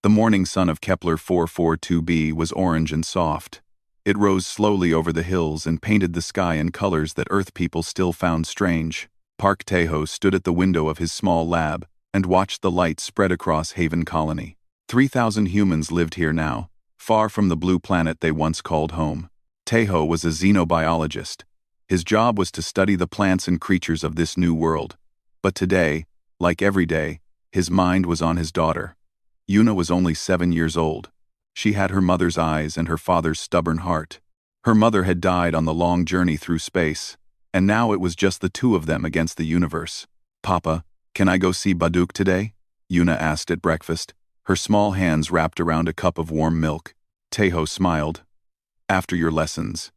The morning sun of Kepler 442b was orange and soft. It rose slowly over the hills and painted the sky in colors that Earth people still found strange. Park Tae-ho stood at the window of his small lab and watched the light spread across Haven Colony. 3,000 humans lived here now, far from the blue planet they once called home. Tae-ho was a xenobiologist. His job was to study the plants and creatures of this new world. But today, like every day, his mind was on his daughter. Yuna was only 7 years old. She had her mother's eyes and her father's stubborn heart. Her mother had died on the long journey through space, and now it was just the two of them against the universe. "Papa, can I go see Baduk today?" Yuna asked at breakfast, her small hands wrapped around a cup of warm milk. Tae-ho smiled. "After your lessons."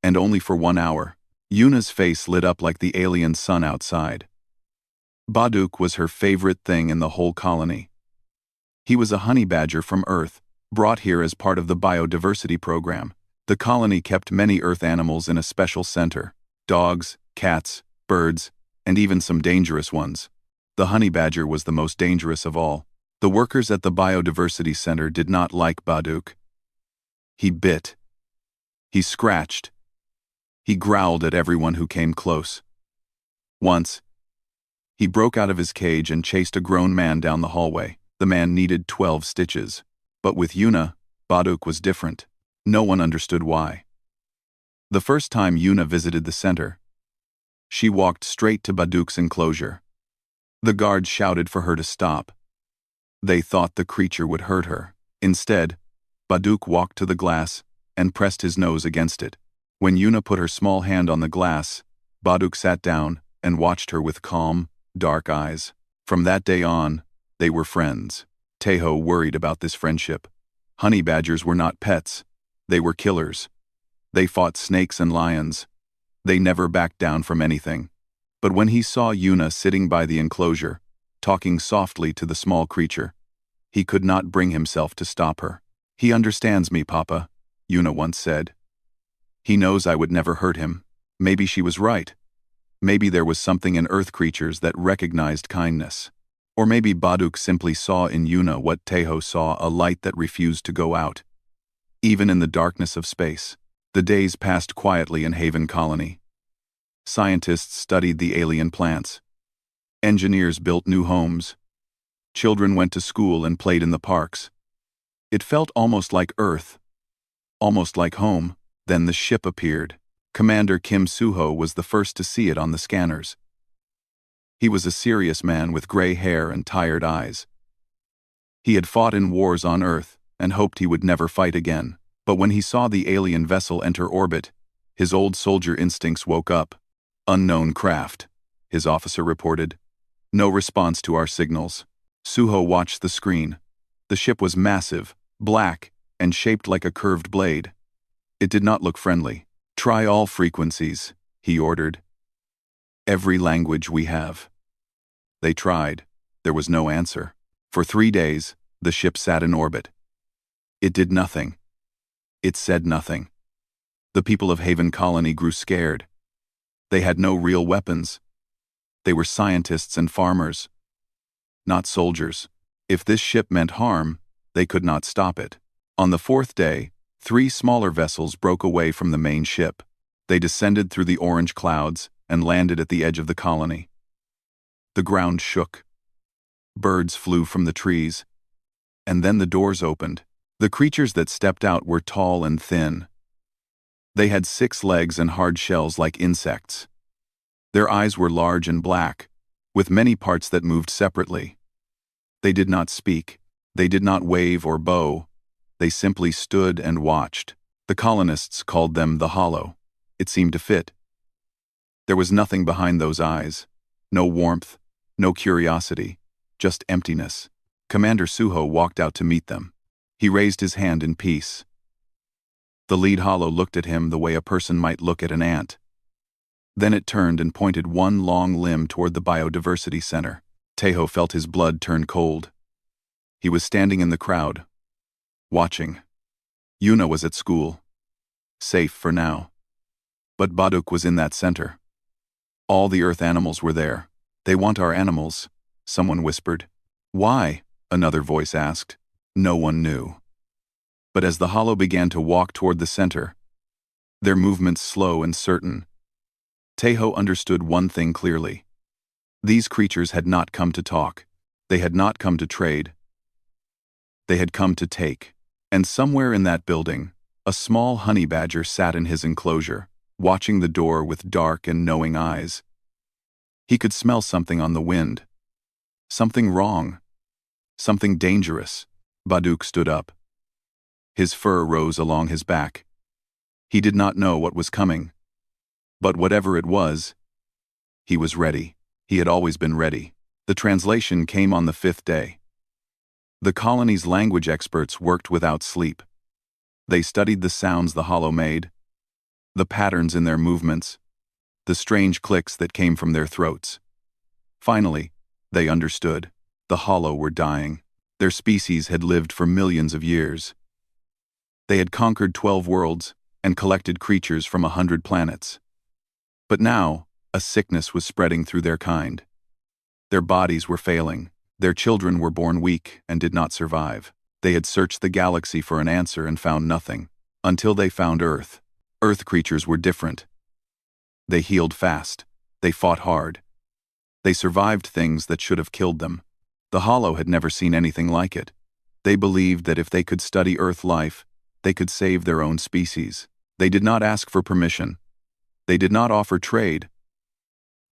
"And only for 1 hour." Yuna's face lit up like the alien sun outside. Baduk was her favorite thing in the whole colony. He was a honey badger from Earth, brought here as part of the biodiversity program. The colony kept many Earth animals in a special center: dogs, cats, birds, and even some dangerous ones. The honey badger was the most dangerous of all. The workers at the biodiversity center did not like Baduk. He bit. He scratched. He growled at everyone who came close. Once, he broke out of his cage and chased a grown man down the hallway. The man needed 12 stitches. But with Yuna, Baduk was different. No one understood why. The first time Yuna visited the center, she walked straight to Baduk's enclosure. The guards shouted for her to stop. They thought the creature would hurt her. Instead, Baduk walked to the glass and pressed his nose against it. When Yuna put her small hand on the glass, Baduk sat down and watched her with calm, dark eyes. From that day on, they were friends. Tae-ho worried about this friendship. Honey badgers were not pets. They were killers. They fought snakes and lions. They never backed down from anything. But when he saw Yuna sitting by the enclosure, talking softly to the small creature, he could not bring himself to stop her. "He understands me, Papa," Yuna once said. "He knows I would never hurt him." Maybe she was right. Maybe there was something in Earth creatures that recognized kindness. Or maybe Baduk simply saw in Yuna what Tae-ho saw, a light that refused to go out. Even in the darkness of space, the days passed quietly in Haven Colony. Scientists studied the alien plants. Engineers built new homes. Children went to school and played in the parks. It felt almost like Earth, almost like home. Then the ship appeared. Commander Kim Soo-ho was the first to see it on the scanners. He was a serious man with gray hair and tired eyes. He had fought in wars on Earth and hoped he would never fight again. But when he saw the alien vessel enter orbit, his old soldier instincts woke up. "Unknown craft," his officer reported. "No response to our signals." Soo-ho watched the screen. The ship was massive, black, and shaped like a curved blade. It did not look friendly. "Try all frequencies," he ordered. "Every language we have." They tried. There was no answer. For 3 days, the ship sat in orbit. It did nothing. It said nothing. The people of Haven Colony grew scared. They had no real weapons. They were scientists and farmers, not soldiers. If this ship meant harm, they could not stop it. On the 4th day, 3 smaller vessels broke away from the main ship. They descended through the orange clouds and landed at the edge of the colony. The ground shook. Birds flew from the trees. And then the doors opened. The creatures that stepped out were tall and thin. They had 6 legs and hard shells like insects. Their eyes were large and black, with many parts that moved separately. They did not speak. They did not wave or bow. They simply stood and watched. The colonists called them the Hollow. It seemed to fit. There was nothing behind those eyes. No warmth, no curiosity, just emptiness. Commander Soo-ho walked out to meet them. He raised his hand in peace. The lead Hollow looked at him the way a person might look at an ant. Then it turned and pointed one long limb toward the biodiversity center. Tae-ho felt his blood turn cold. He was standing in the crowd, watching. Yuna was at school, safe for now. But Baduk was in that center. All the Earth animals were there. "They want our animals," someone whispered. "Why?" another voice asked. No one knew. But as the hollow began to walk toward the center, their movements slow and certain, Tejo understood one thing clearly. These creatures had not come to talk. They had not come to trade. They had come to take. And somewhere in that building, a small honey badger sat in his enclosure, watching the door with dark and knowing eyes. He could smell something on the wind. Something wrong. Something dangerous. Baduk stood up. His fur rose along his back. He did not know what was coming. But whatever it was, he was ready. He had always been ready. The translation came on the 5th day. The colony's language experts worked without sleep. They studied the sounds the hollow made, the patterns in their movements, the strange clicks that came from their throats. Finally, they understood. The hollow were dying. Their species had lived for millions of years. They had conquered 12 worlds and collected creatures from 100 planets. But now, a sickness was spreading through their kind. Their bodies were failing. Their children were born weak and did not survive. They had searched the galaxy for an answer and found nothing, until they found Earth. Earth creatures were different. They healed fast. They fought hard. They survived things that should have killed them. The hollow had never seen anything like it. They believed that if they could study Earth life, they could save their own species. They did not ask for permission. They did not offer trade.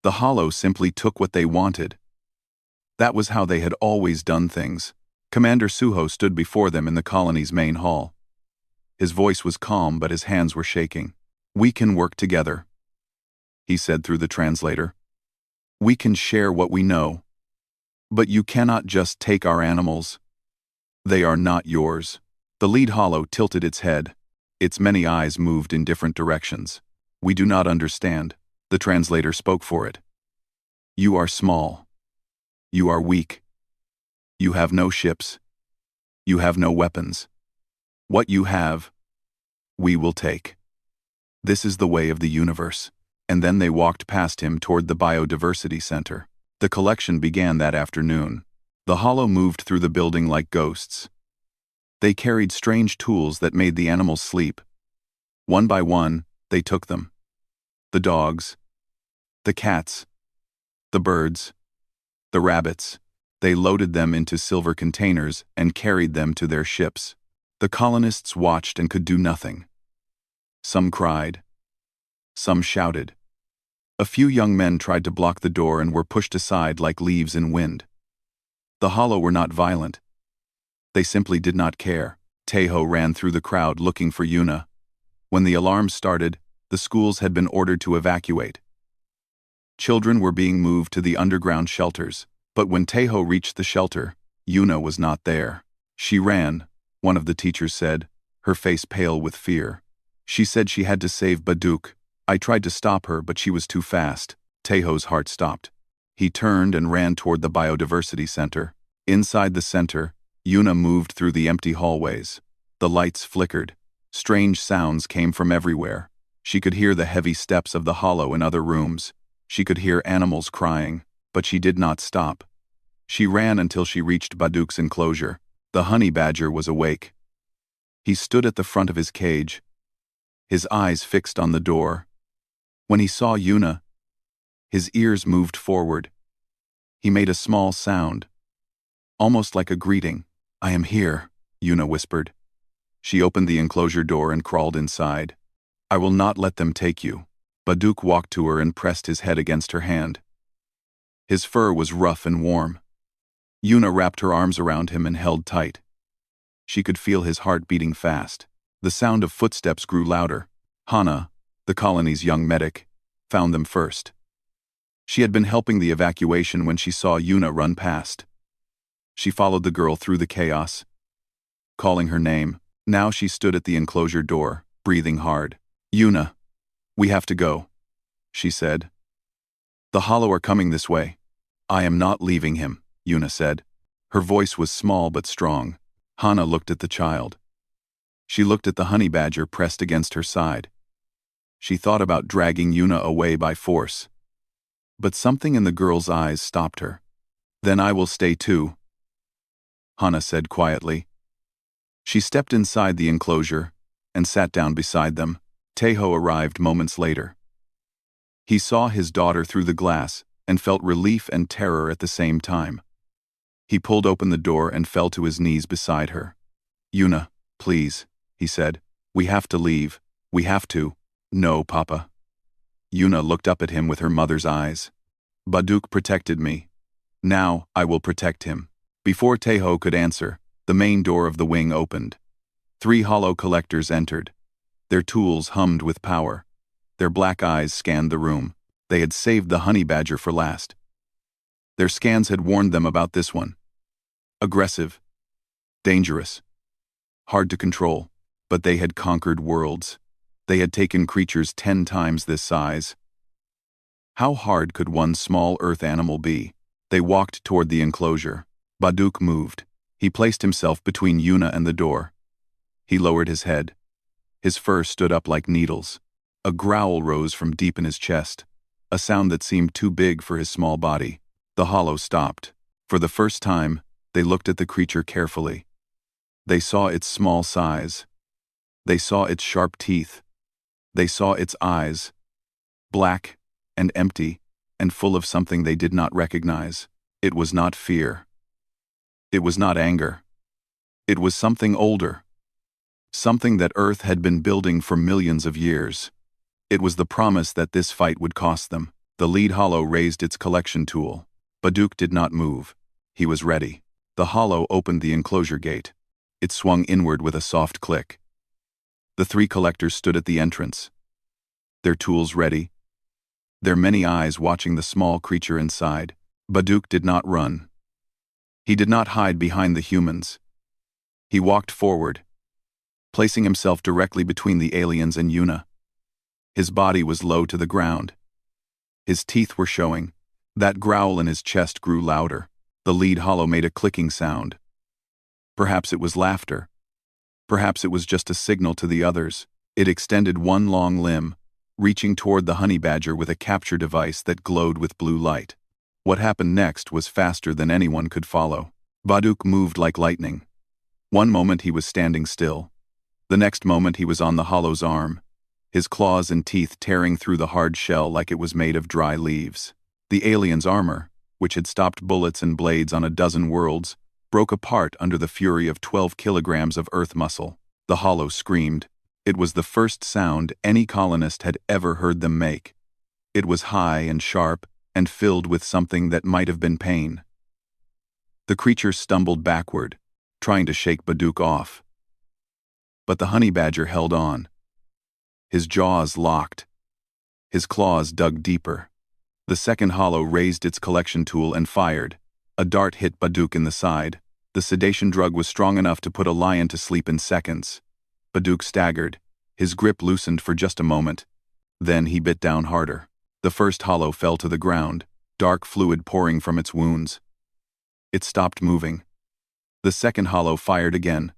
The hollow simply took what they wanted. That was how they had always done things. Commander Suho stood before them in the colony's main hall. His voice was calm, but his hands were shaking. "We can work together," he said through the translator. "We can share what we know. But you cannot just take our animals. They are not yours." The lead hollow tilted its head. Its many eyes moved in different directions. "We do not understand." The translator spoke for it. "You are small. You are weak. You have no ships. You have no weapons. What you have, we will take. This is the way of the universe." And then they walked past him toward the Biodiversity Center. The collection began that afternoon. The hollow moved through the building like ghosts. They carried strange tools that made the animals sleep. One by one, they took them. The dogs, the cats, the birds, the rabbits. They loaded them into silver containers and carried them to their ships. The colonists watched and could do nothing. Some cried. Some shouted. A few young men tried to block the door and were pushed aside like leaves in wind. The hollow were not violent. They simply did not care. Tejo ran through the crowd looking for Yuna. When the alarm started, the schools had been ordered to evacuate. Children were being moved to the underground shelters, but when Tejo reached the shelter, Yuna was not there. "She ran," one of the teachers said, her face pale with fear. "She said she had to save Baduk. I tried to stop her, but she was too fast." Tejo's heart stopped. He turned and ran toward the Biodiversity Center. Inside the center, Yuna moved through the empty hallways. The lights flickered. Strange sounds came from everywhere. She could hear the heavy steps of the hollow in other rooms. She could hear animals crying, but she did not stop. She ran until she reached Baduk's enclosure. The honey badger was awake. He stood at the front of his cage, his eyes fixed on the door. When he saw Yuna, his ears moved forward. He made a small sound, almost like a greeting. "I am here," Yuna whispered. She opened the enclosure door and crawled inside. "I will not let them take you." Baduk walked to her and pressed his head against her hand. His fur was rough and warm. Yuna wrapped her arms around him and held tight. She could feel his heart beating fast. The sound of footsteps grew louder. Hana, the colony's young medic, found them first. She had been helping the evacuation when she saw Yuna run past. She followed the girl through the chaos, calling her name. Now she stood at the enclosure door, breathing hard. "Yuna, we have to go," she said. "The hollow are coming this way." "I am not leaving him," Yuna said. Her voice was small but strong. Hana looked at the child. She looked at the honey badger pressed against her side. She thought about dragging Yuna away by force. But something in the girl's eyes stopped her. "Then I will stay too," Hana said quietly. She stepped inside the enclosure and sat down beside them. Teho arrived moments later. He saw his daughter through the glass and felt relief and terror at the same time. He pulled open the door and fell to his knees beside her. "Yuna, please," he said. "We have to leave. We have to." "No, Papa." Yuna looked up at him with her mother's eyes. "Baduk protected me. Now I will protect him." Before Teho could answer, the main door of the wing opened. 3 hollow collectors entered. Their tools hummed with power. Their black eyes scanned the room. They had saved the honey badger for last. Their scans had warned them about this one. Aggressive. Dangerous. Hard to control. But they had conquered worlds. They had taken creatures 10 times this size. How hard could one small earth animal be? They walked toward the enclosure. Baduk moved. He placed himself between Yuna and the door. He lowered his head. His fur stood up like needles. A growl rose from deep in his chest, a sound that seemed too big for his small body. The hollow stopped. For the first time, they looked at the creature carefully. They saw its small size. They saw its sharp teeth. They saw its eyes, black and empty and full of something they did not recognize. It was not fear. It was not anger. It was something older. Something that Earth had been building for millions of years. It was the promise that this fight would cost them. The lead hollow raised its collection tool. Baduk did not move. He was ready. The hollow opened the enclosure gate. It swung inward with a soft click. The 3 collectors stood at the entrance, their tools ready, their many eyes watching the small creature inside. Baduk did not run. He did not hide behind the humans. He walked forward, placing himself directly between the aliens and Yuna. His body was low to the ground. His teeth were showing. That growl in his chest grew louder. The lead hollow made a clicking sound. Perhaps it was laughter. Perhaps it was just a signal to the others. It extended one long limb, reaching toward the honey badger with a capture device that glowed with blue light. What happened next was faster than anyone could follow. Baduk moved like lightning. One moment he was standing still. The next moment he was on the hollow's arm, his claws and teeth tearing through the hard shell like it was made of dry leaves. The alien's armor, which had stopped bullets and blades on a dozen worlds, broke apart under the fury of 12 kilograms of earth muscle. The hollow screamed. It was the first sound any colonist had ever heard them make. It was high and sharp and filled with something that might have been pain. The creature stumbled backward, trying to shake Baduk off. But the honey badger held on. His jaws locked. His claws dug deeper. The second hollow raised its collection tool and fired. A dart hit Baduk in the side. The sedation drug was strong enough to put a lion to sleep in seconds. Baduk staggered. His grip loosened for just a moment. Then he bit down harder. The first hollow fell to the ground, dark fluid pouring from its wounds. It stopped moving. The second hollow fired again.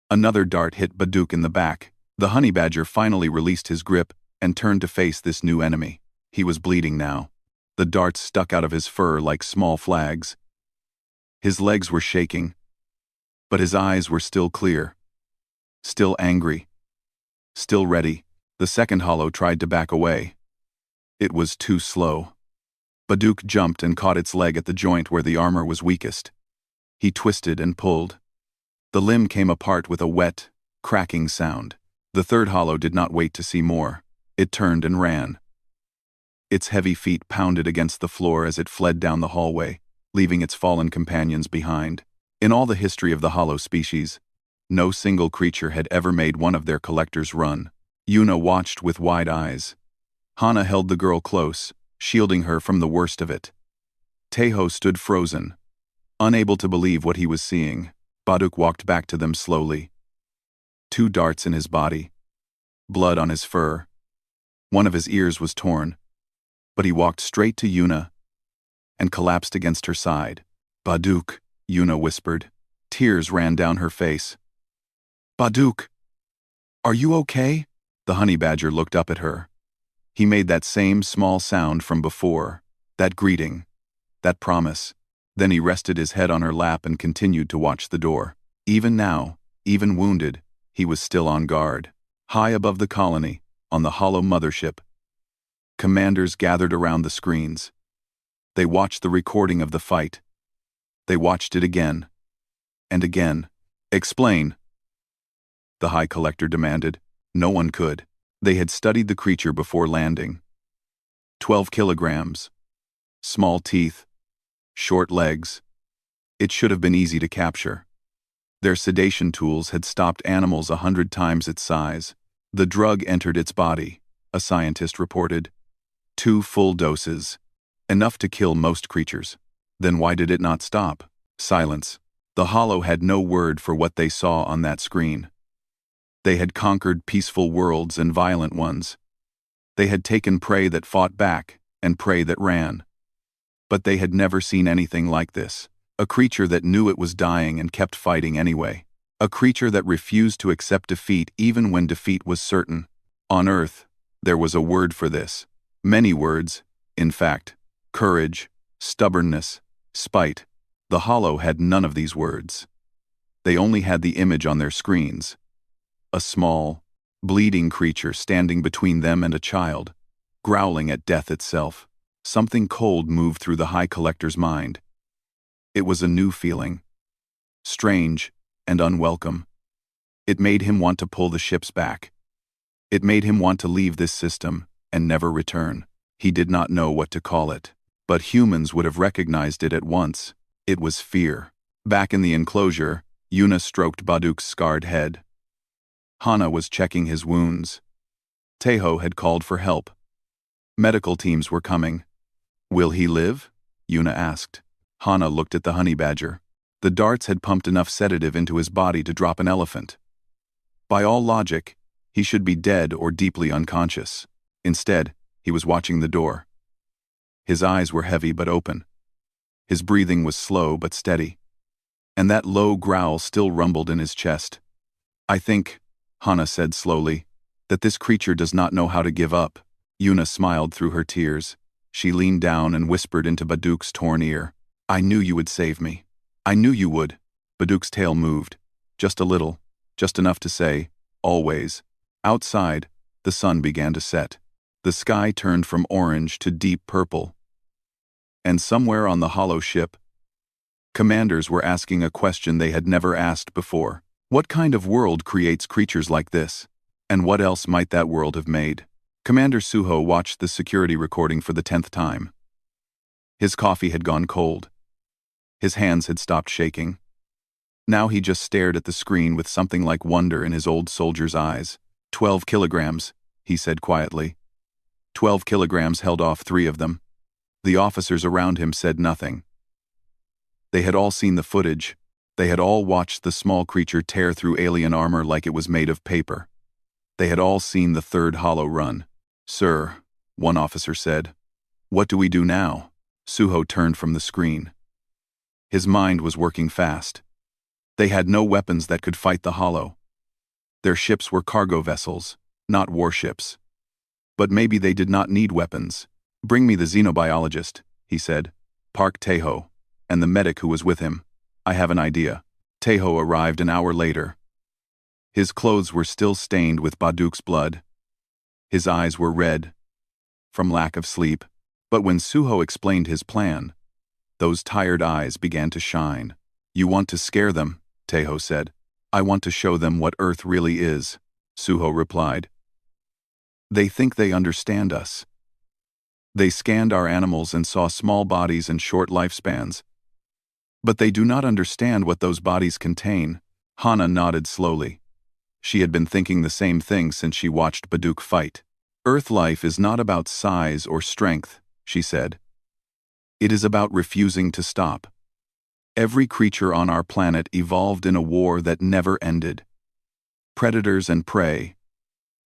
Another dart hit Baduk in the back. The honey badger finally released his grip and turned to face this new enemy. He was bleeding now. The darts stuck out of his fur like small flags. His legs were shaking, but his eyes were still clear, still angry, still ready. The second hollow tried to back away. It was too slow. Baduk jumped and caught its leg at the joint where the armor was weakest. He twisted and pulled. The limb came apart with a wet, cracking sound. The third hollow did not wait to see more. It turned and ran. Its heavy feet pounded against the floor as it fled down the hallway, leaving its fallen companions behind. In all the history of the hollow species, no single creature had ever made one of their collectors run. Yuna watched with wide eyes. Hana held the girl close, shielding her from the worst of it. Teho stood frozen, unable to believe what he was seeing. Baduk walked back to them slowly. 2 darts in his body, blood on his fur. One of his ears was torn. But he walked straight to Yuna and collapsed against her side. "Baduk," Yuna whispered. Tears ran down her face. "Baduk, are you okay?" The honey badger looked up at her. He made that same small sound from before, that greeting, that promise. Then he rested his head on her lap and continued to watch the door. Even now, Even wounded, he was still on guard. High above the colony, on the hollow mothership, commanders gathered around the screens. They watched the recording of the fight. They watched it again. And again. "Explain," the High Collector demanded. No one could. They had studied the creature before landing. 12 kilograms. Small teeth. Short legs. It should have been easy to capture. Their sedation tools had stopped animals 100 times its size. The drug entered its body, a scientist reported. 2 full doses. Enough to kill most creatures. Then why did it not stop? Silence. The Hollow had no word for what they saw on that screen. They had conquered peaceful worlds and violent ones. They had taken prey that fought back and prey that ran. But they had never seen anything like this. A creature that knew it was dying and kept fighting anyway. A creature that refused to accept defeat even when defeat was certain. On Earth, there was a word for this. Many words, in fact. Courage, stubbornness, spite. The Hollow had none of these words. They only had the image on their screens. A small, bleeding creature standing between them and a child, growling at death itself. Something cold moved through the High Collector's mind. It was a new feeling. Strange and unwelcome. It made him want to pull the ships back. It made him want to leave this system and never return. He did not know what to call it. But humans would have recognized it at once. It was fear. Back in the enclosure, Yuna stroked Baduk's scarred head. Hana was checking his wounds. Teho had called for help. Medical teams were coming. "Will he live?" Yuna asked. Hana looked at the honey badger. The darts had pumped enough sedative into his body to drop an elephant. By all logic, he should be dead or deeply unconscious. Instead, he was watching the door. His eyes were heavy but open. His breathing was slow but steady. And that low growl still rumbled in his chest. "I think," Hana said slowly, "that this creature does not know how to give up." Yuna smiled through her tears. She leaned down and whispered into Baduk's torn ear. "I knew you would save me. I knew you would." Baduk's tail moved. Just a little. Just enough to say, "Always." Outside, the sun began to set. The sky turned from orange to deep purple. And somewhere on the hollow ship, commanders were asking a question they had never asked before. What kind of world creates creatures like this? And what else might that world have made? Commander Suho watched the security recording for the 10th time. His coffee had gone cold. His hands had stopped shaking. Now he just stared at the screen with something like wonder in his old soldier's eyes. 12 kilograms, he said quietly. 12 kilograms held off 3 of them. The officers around him said nothing. They had all seen the footage. They had all watched the small creature tear through alien armor like it was made of paper. They had all seen the third hollow run. "Sir," one officer said. "What do we do now?" Suho turned from the screen. His mind was working fast. They had no weapons that could fight the hollow. Their ships were cargo vessels, not warships. But maybe they did not need weapons. "Bring me the xenobiologist," he said. "Park Teho, and the medic who was with him. I have an idea." Teho arrived an hour later. His clothes were still stained with Baduk's blood. His eyes were red, from lack of sleep. But when Suho explained his plan, those tired eyes began to shine. "You want to scare them," Teho said. "I want to show them what Earth really is," Suho replied. "They think they understand us. They scanned our animals and saw small bodies and short lifespans. But they do not understand what those bodies contain." Hana nodded slowly. She had been thinking the same thing since she watched Baduk fight. "Earth life is not about size or strength," she said. "It is about refusing to stop. Every creature on our planet evolved in a war that never ended. Predators and prey,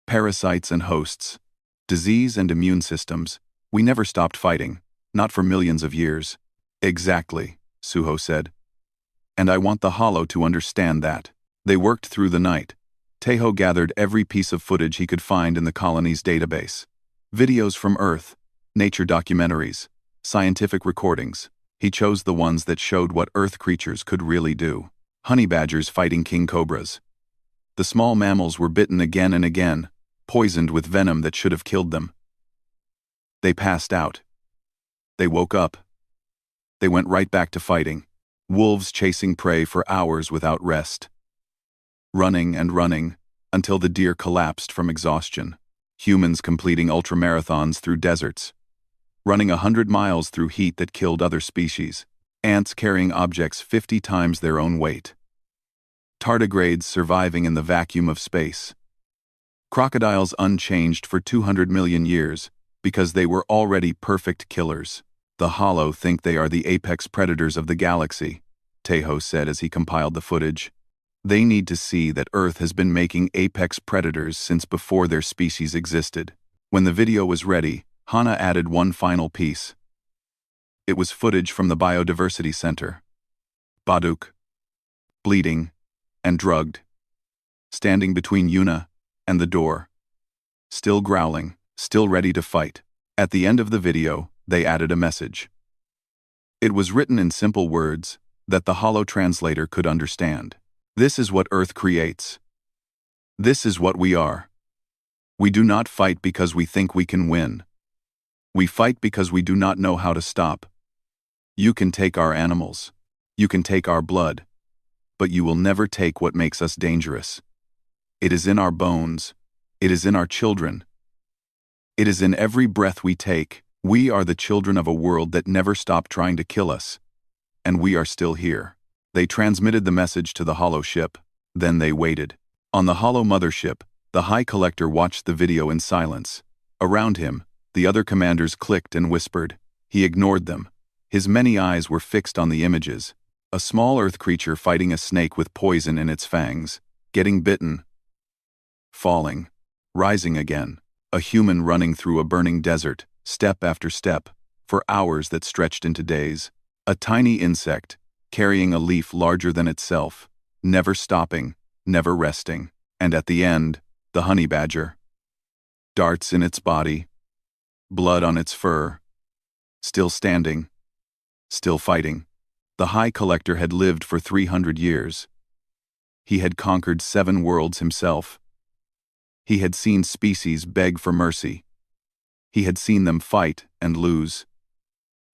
parasites and hosts, disease and immune systems. We never stopped fighting, not for millions of years." "Exactly," Suho said. "And I want the Hollow to understand that." They worked through the night. Teho gathered every piece of footage he could find in the colony's database. Videos from Earth, nature documentaries, scientific recordings. He chose the ones that showed what Earth creatures could really do. Honey badgers fighting king cobras, The small mammals were bitten again and again, poisoned with venom that should have killed them. They passed out. They woke up. They went right back to fighting. Wolves chasing prey for hours without rest. Running and running, until the deer collapsed from exhaustion. Humans completing ultramarathons through deserts. Running 100 miles through heat that killed other species. Ants carrying objects 50 times their own weight. Tardigrades surviving in the vacuum of space. Crocodiles unchanged for 200 million years because they were already perfect killers. The Hollow think they are the apex predators of the galaxy, Tejo said as he compiled the footage. They need to see that Earth has been making apex predators since before their species existed. When the video was ready, Hana added one final piece. It was footage from the Biodiversity Center. Baduk, bleeding and drugged, standing between Yuna and the door. Still growling, still ready to fight. At the end of the video, they added a message. It was written in simple words that the Hollow translator could understand. This is what Earth creates. This is what we are. We do not fight because we think we can win. We fight because we do not know how to stop. You can take our animals. You can take our blood. But you will never take what makes us dangerous. It is in our bones. It is in our children. It is in every breath we take. We are the children of a world that never stopped trying to kill us. And we are still here. They transmitted the message to the Hollow ship. Then they waited. On the Hollow mothership, the High Collector watched the video in silence. Around him, the other commanders clicked and whispered. He ignored them. His many eyes were fixed on the images. A small earth creature fighting a snake with poison in its fangs, getting bitten, falling, rising again. A human running through a burning desert, step after step, for hours that stretched into days. A tiny insect, carrying a leaf larger than itself, never stopping, never resting. And at the end, the honey badger. Darts in its body, blood on its fur, still standing, still fighting. The High Collector had lived for 300 years. He had conquered 7 worlds himself. He had seen species beg for mercy. He had seen them fight and lose.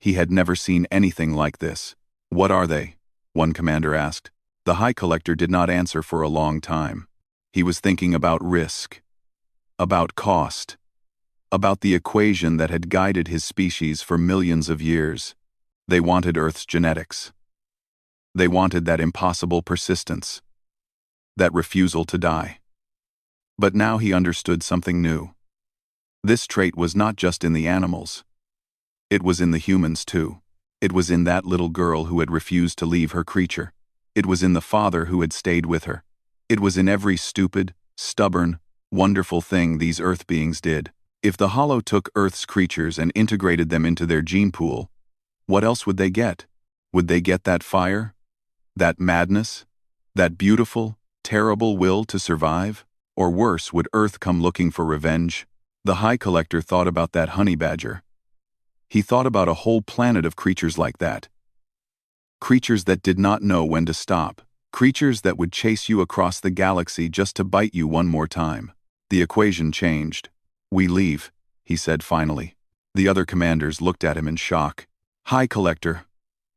He had never seen anything like this. What are they? One commander asked. The High Collector did not answer for a long time. He was thinking about risk, about cost, about the equation that had guided his species for millions of years. They wanted Earth's genetics. They wanted that impossible persistence, that refusal to die. But now he understood something new. This trait was not just in the animals. It was in the humans too. It was in that little girl who had refused to leave her creature. It was in the father who had stayed with her. It was in every stupid, stubborn, wonderful thing these Earth beings did. If the Hollow took Earth's creatures and integrated them into their gene pool, what else would they get? Would they get that fire? That madness? That beautiful, terrible will to survive? Or worse, would Earth come looking for revenge? The High Collector thought about that honey badger. He thought about a whole planet of creatures like that. Creatures that did not know when to stop. Creatures that would chase you across the galaxy just to bite you one more time. The equation changed. We leave, he said finally. The other commanders looked at him in shock. High Collector,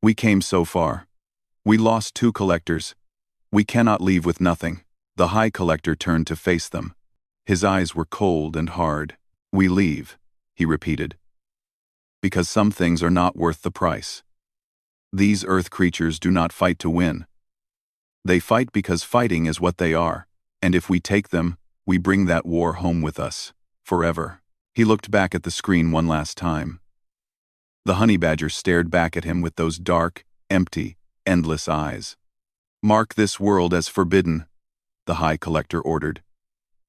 we came so far. We lost 2 collectors. We cannot leave with nothing. The High Collector turned to face them. His eyes were cold and hard. We leave, he repeated. Because some things are not worth the price. These Earth creatures do not fight to win. They fight because fighting is what they are, and if we take them, we bring that war home with us, forever. He looked back at the screen one last time. The honey badger stared back at him with those dark, empty, endless eyes. Mark this world as forbidden, the High Collector ordered.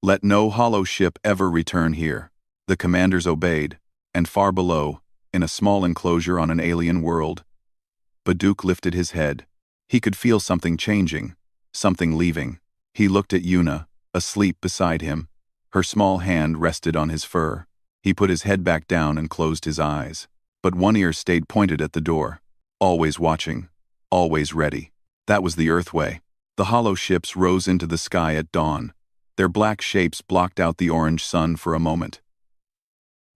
Let no Hollow ship ever return here. The commanders obeyed, and far below, in a small enclosure on an alien world, Baduk lifted his head. He could feel something changing, something leaving. He looked at Yuna, asleep beside him. Her small hand rested on his fur. He put his head back down and closed his eyes. But one ear stayed pointed at the door. Always watching, always ready. That was the Earth way. The hollow ships rose into the sky at dawn. Their black shapes blocked out the orange sun for a moment.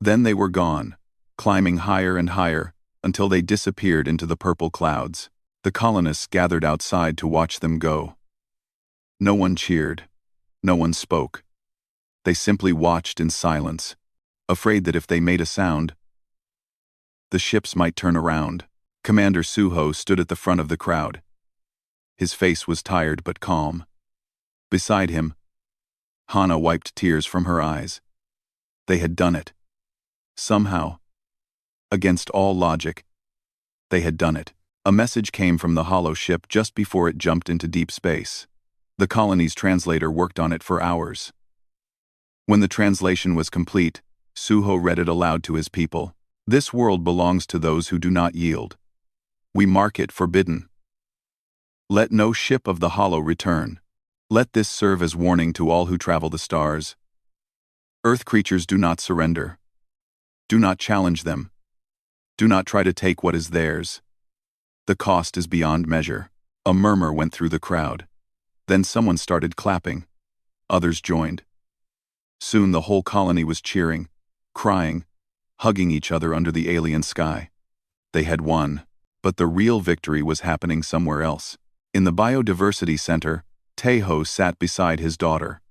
Then they were gone, climbing higher and higher, until they disappeared into the purple clouds. The colonists gathered outside to watch them go. No one cheered. No one spoke. They simply watched in silence, afraid that if they made a sound, the ships might turn around. Commander Suho stood at the front of the crowd. His face was tired but calm. Beside him, Hana wiped tears from her eyes. They had done it. Somehow, against all logic, they had done it. A message came from the hollow ship just before it jumped into deep space. The colony's translator worked on it for hours. When the translation was complete, Suho read it aloud to his people. This world belongs to those who do not yield. We mark it forbidden. Let no ship of the hollow return. Let this serve as warning to all who travel the stars. Earth creatures do not surrender. Do not challenge them. Do not try to take what is theirs. The cost is beyond measure. A murmur went through the crowd. Then someone started clapping. Others joined. Soon the whole colony was cheering, crying, hugging each other under the alien sky. They had won, but the real victory was happening somewhere else. In the Biodiversity Center, Taeho sat beside his daughter.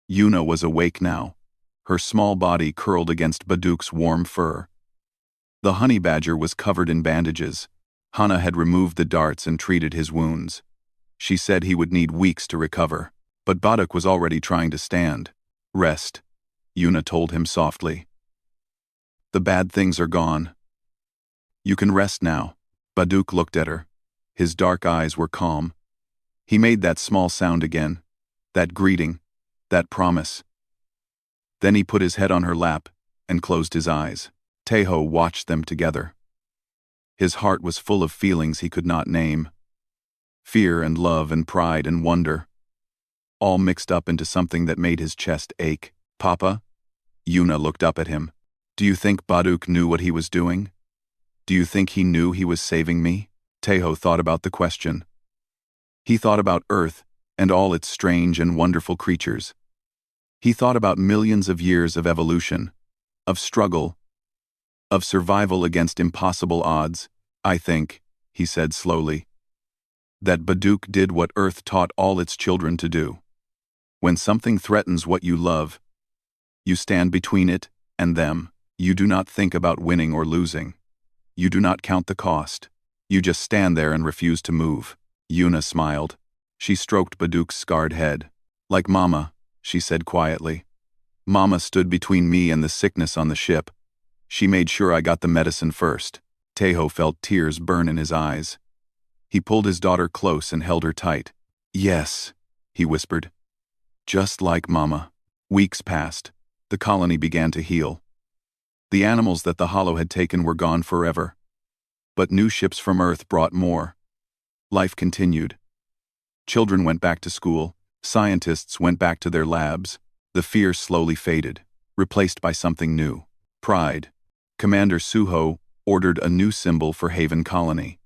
Yuna was awake now, her small body curled against Baduk's warm fur. The honey badger was covered in bandages. Hana had removed the darts and treated his wounds. She said he would need weeks to recover, but Baduk was already trying to stand. Rest, Yuna told him softly. The bad things are gone. You can rest now. Baduk looked at her. His dark eyes were calm. He made that small sound again, that greeting, that promise. Then he put his head on her lap and closed his eyes. Taeho watched them together. His heart was full of feelings he could not name. Fear and love and pride and wonder, all mixed up into something that made his chest ache. Papa? Yuna looked up at him. Do you think Baduk knew what he was doing? Do you think he knew he was saving me? Taeho thought about the question. He thought about Earth and all its strange and wonderful creatures. He thought about millions of years of evolution, of struggle, of survival against impossible odds. I think, he said slowly, that Baduk did what Earth taught all its children to do. When something threatens what you love, you stand between it and them. You do not think about winning or losing. You do not count the cost. You just stand there and refuse to move. Yuna smiled. She stroked Baduk's scarred head. Like Mama, she said quietly. Mama stood between me and the sickness on the ship. She made sure I got the medicine first. Taeho felt tears burn in his eyes. He pulled his daughter close and held her tight. Yes, he whispered. Just like Mama. Weeks passed. The colony began to heal. The animals that the Hollow had taken were gone forever. But new ships from Earth brought more. Life continued. Children went back to school. Scientists went back to their labs. The fear slowly faded, replaced by something new. Pride. Commander Suho ordered a new symbol for Haven Colony.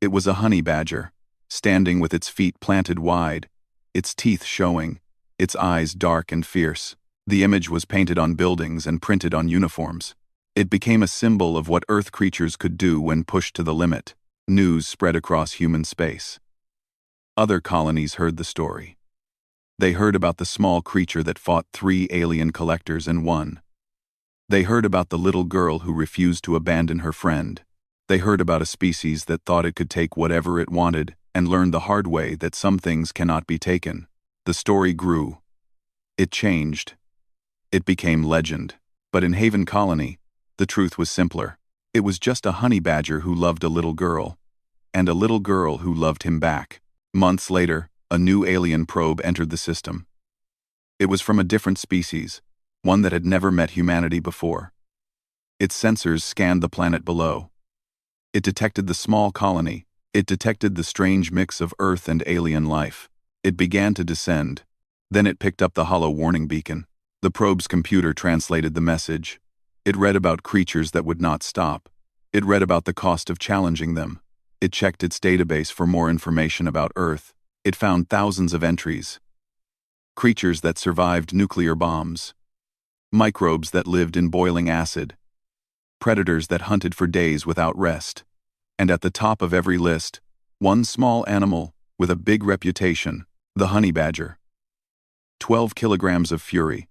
It was a honey badger, standing with its feet planted wide, its teeth showing, its eyes dark and fierce. The image was painted on buildings and printed on uniforms. It became a symbol of what Earth creatures could do when pushed to the limit. News spread across human space. Other colonies heard the story. They heard about the small creature that fought 3 alien collectors and won. They heard about the little girl who refused to abandon her friend. They heard about a species that thought it could take whatever it wanted and learned the hard way that some things cannot be taken. The story grew. It changed. It became legend. But in Haven Colony, the truth was simpler. It was just a honey badger who loved a little girl, and a little girl who loved him back. Months later, a new alien probe entered the system. It was from a different species, one that had never met humanity before. Its sensors scanned the planet below. It detected the small colony. It detected the strange mix of Earth and alien life. It began to descend. Then it picked up the hollow warning beacon. The probe's computer translated the message. It read about creatures that would not stop. It read about the cost of challenging them. It checked its database for more information about Earth. It found thousands of entries. Creatures that survived nuclear bombs. Microbes that lived in boiling acid. Predators that hunted for days without rest. And at the top of every list, one small animal with a big reputation, the honey badger. 12 kilograms of fury.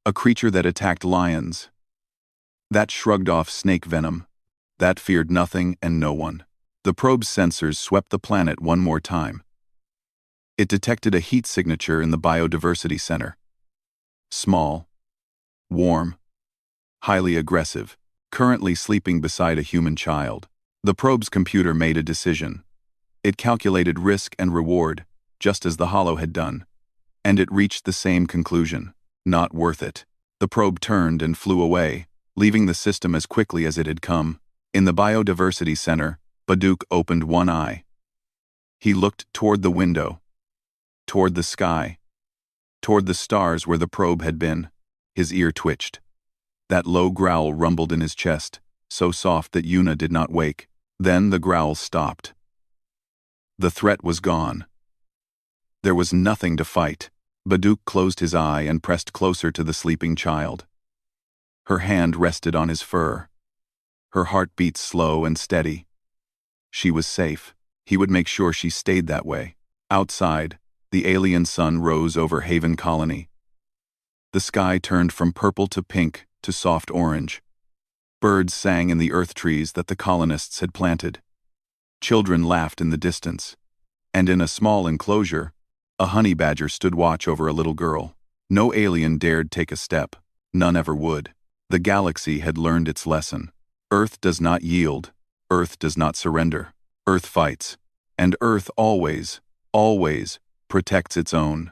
A creature that attacked lions. That shrugged off snake venom. That feared nothing and no one. The probe's sensors swept the planet one more time. It detected a heat signature in the Biodiversity Center. Small, warm, highly aggressive, currently sleeping beside a human child. The probe's computer made a decision. It calculated risk and reward, just as the Hollow had done. And it reached the same conclusion. Not worth it. The probe turned and flew away, leaving the system as quickly as it had come. In the Biodiversity Center, Baduk opened one eye. He looked toward the window, toward the sky, toward the stars where the probe had been. His ear twitched. That low growl rumbled in his chest, so soft that Yuna did not wake. Then the growl stopped. The threat was gone. There was nothing to fight. Baduk closed his eye and pressed closer to the sleeping child. Her hand rested on his fur. Her heart beat slow and steady. She was safe. He would make sure she stayed that way. Outside, the alien sun rose over Haven Colony. The sky turned from purple to pink to soft orange. Birds sang in the earth trees that the colonists had planted. Children laughed in the distance. And in a small enclosure, a honey badger stood watch over a little girl. No alien dared take a step. None ever would. The galaxy had learned its lesson. Earth does not yield. Earth does not surrender. Earth fights. And Earth always, always protects its own.